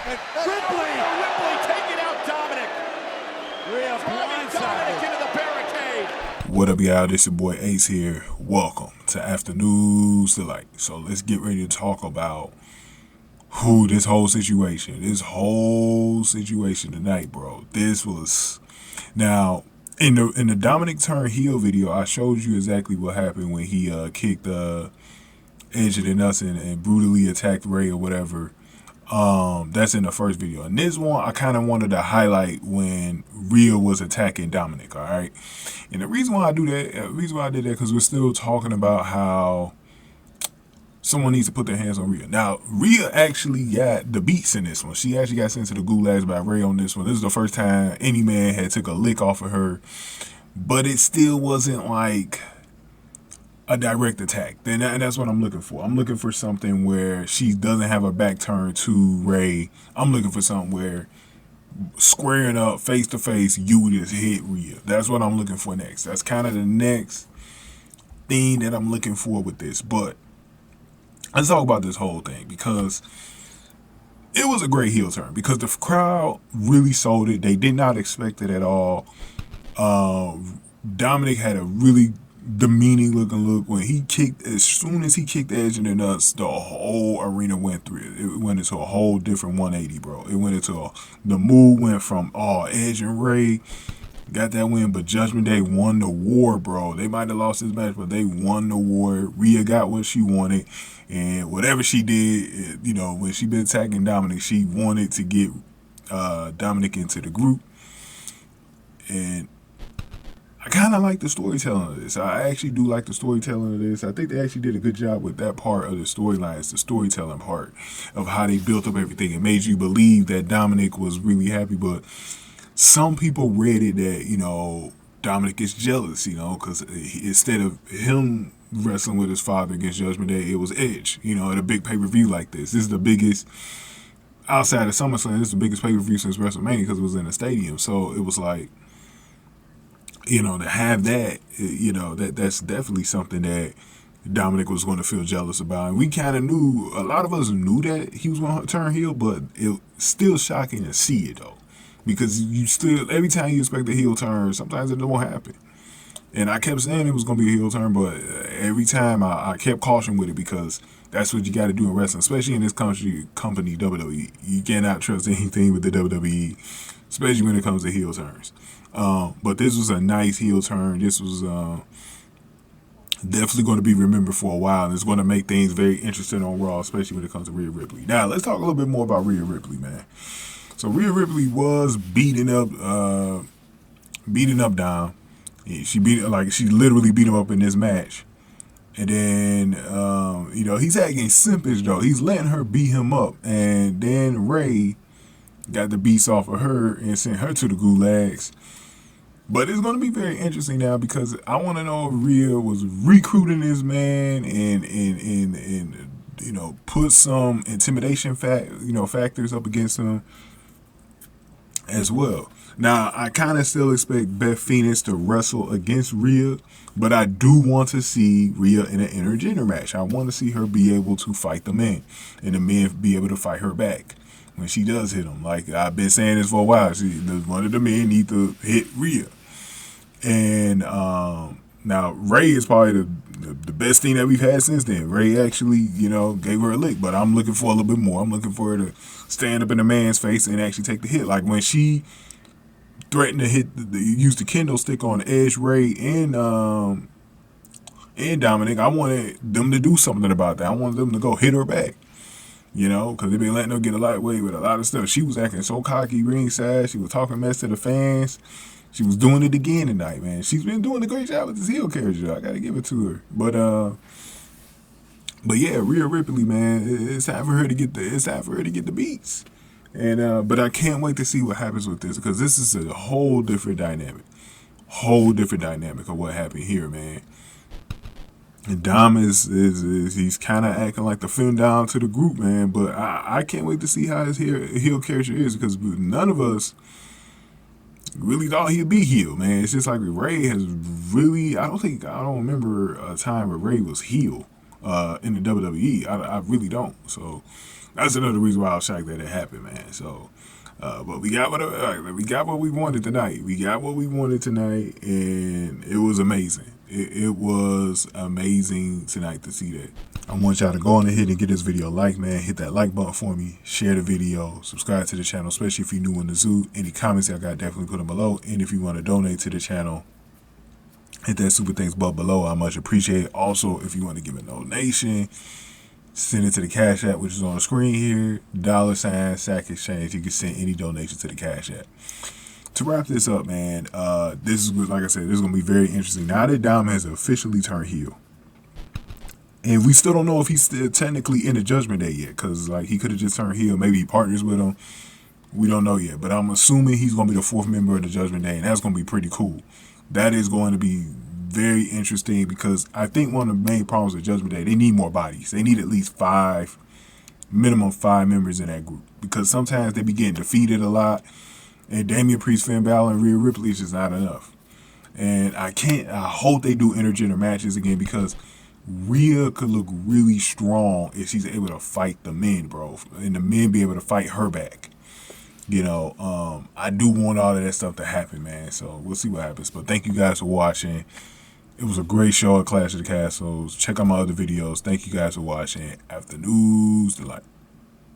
And Ripley taking out Dominik. Rhea Dominik into the barricade. What up, y'all? This your boy Ace here. Welcome to Afternoons Delight. So let's get ready to talk about this whole situation tonight, bro. This was now in the Dominik turn heel video. I showed you exactly what happened when he kicked Edge and Nuts and brutally attacked Rey or whatever. That's in the first video. And this one, I kind of wanted to highlight when Rhea was attacking Dominik, all right? And the reason why I do that, because we're still talking about how someone needs to put their hands on Rhea. Now, Rhea actually got the beats in this one. She actually got sent to the gulags by Rey on this one. This is the first time any man had took a lick off of her. But it still wasn't like a direct attack. Then that's what I'm looking for. I'm looking for something where she doesn't have her back turned to Rey. I'm looking for something where squaring up face to face, you just hit Rhea. That's what I'm looking for next. That's kind of the next thing that I'm looking for with this. But let's talk about this whole thing, because it was a great heel turn, because the crowd really sold it. They did not expect it at all. Dominik had a really demeaning looking look when he kicked. As soon as he kicked Edge in the nuts, the whole arena went through it. It went into a whole different 180, bro. It went into the mood went from Edge and Rey got that win, but Judgment Day won the war, bro. They might have lost this match, but they won the war. Rhea got what she wanted, and whatever she did, when she been attacking Dominik, she wanted to get Dominik into the group. And I kind of like the storytelling of this. I actually do like the storytelling of this. I think they actually did a good job with that part of the storyline. It's the storytelling part of how they built up everything. It made you believe that Dominik was really happy, but some people read it that, Dominik is jealous, because instead of him wrestling with his father against Judgment Day, it was Edge, at a big pay-per-view like this. This is the biggest, outside of SummerSlam, this is the biggest pay-per-view since WrestleMania, because it was in a stadium. So it was like, to have that, that's definitely something that Dominik was going to feel jealous about. And we kind of knew, a lot of us knew that he was going to turn heel, but it's still shocking to see it, though. Because every time you expect a heel turn, sometimes it don't happen. And I kept saying it was going to be a heel turn, but every time I kept caution with it, because that's what you got to do in wrestling, especially in this company, WWE. You cannot trust anything with the WWE, especially when it comes to heel turns. But this was a nice heel turn. This was definitely going to be remembered for a while, and it's going to make things very interesting on Raw, especially when it comes to Rhea Ripley. Now, let's talk a little bit more about Rhea Ripley, man. So Rhea Ripley was beating up Dom. She literally beat him up in this match. And then, he's acting simpish, though. He's letting her beat him up. And then Rey got the beats off of her and sent her to the gulags. But it's going to be very interesting now, because I want to know if Rhea was recruiting this man and put some intimidation factors up against him as well. Now, I kind of still expect Beth Phoenix to wrestle against Rhea, but I do want to see Rhea in an intergender match. I want to see her be able to fight the men, and the men be able to fight her back when she does hit them. Like, I've been saying this for a while. One of the men need to hit Rhea. And now Rey is probably the best thing that we've had since then. Rey actually, gave her a lick, but I'm looking for a little bit more. I'm looking for her to stand up in the man's face and actually take the hit. Like when she threatened to use the kendo stick on Edge, Rey, and Dominik, I wanted them to do something about that. I wanted them to go hit her back. Because they've been letting her get a lightweight with a lot of stuff. She was acting so cocky ringside. She was talking mess to the fans. She was doing it again tonight, man. She's been doing a great job with this heel character. I gotta give it to her. But yeah, Rhea Ripley, man, it's time for her to get the beats. And but I can't wait to see what happens with this, because this is a whole different dynamic of what happened here, man. And Dom he's kind of acting like the fin down to the group, man. But I can't wait to see how his heel character is, because none of us really thought he'd be heel, man. It's just like Rey has really, I don't remember a time where Rey was heel in the WWE. I really don't. So That's another reason why I was shocked that it happened, man. So, but we got what we wanted tonight. We got what we wanted tonight, and it was amazing. It was amazing tonight to see that. I want y'all to go on ahead and get this video a like, man. Hit that like button for me. Share the video. Subscribe to the channel, especially if you're new in the zoo. Any comments y'all got, definitely put them below. And if you want to donate to the channel, hit that super thanks button below. I much appreciate it. Also, if you want to give a donation, send it to the Cash App, which is on the screen here. $ Sack Exchange. You can send any donation to the Cash App. To wrap this up, man, this is, like I said, this is going to be very interesting. Now that Dom has officially turned heel, and we still don't know if he's still technically in the Judgment Day yet, because like he could have just turned heel. Maybe he partners with him. We don't know yet, but I'm assuming he's going to be the 4th member of the Judgment Day, and that's going to be pretty cool. That is going to be very interesting, because I think one of the main problems with Judgment Day, they need more bodies. They need at least minimum 5 members in that group, because sometimes they be getting defeated a lot, and Damian Priest, Finn Balor, and Rhea Ripley is just not enough. And I hope they do intergender matches again, because Rhea could look really strong if she's able to fight the men, bro, and the men be able to fight her back. You know, I do want all of that stuff to happen, man. So we'll see what happens. But thank you guys for watching. It was a great show at Clash of the Castles. Check out my other videos. Thank you guys for watching. After News Delight.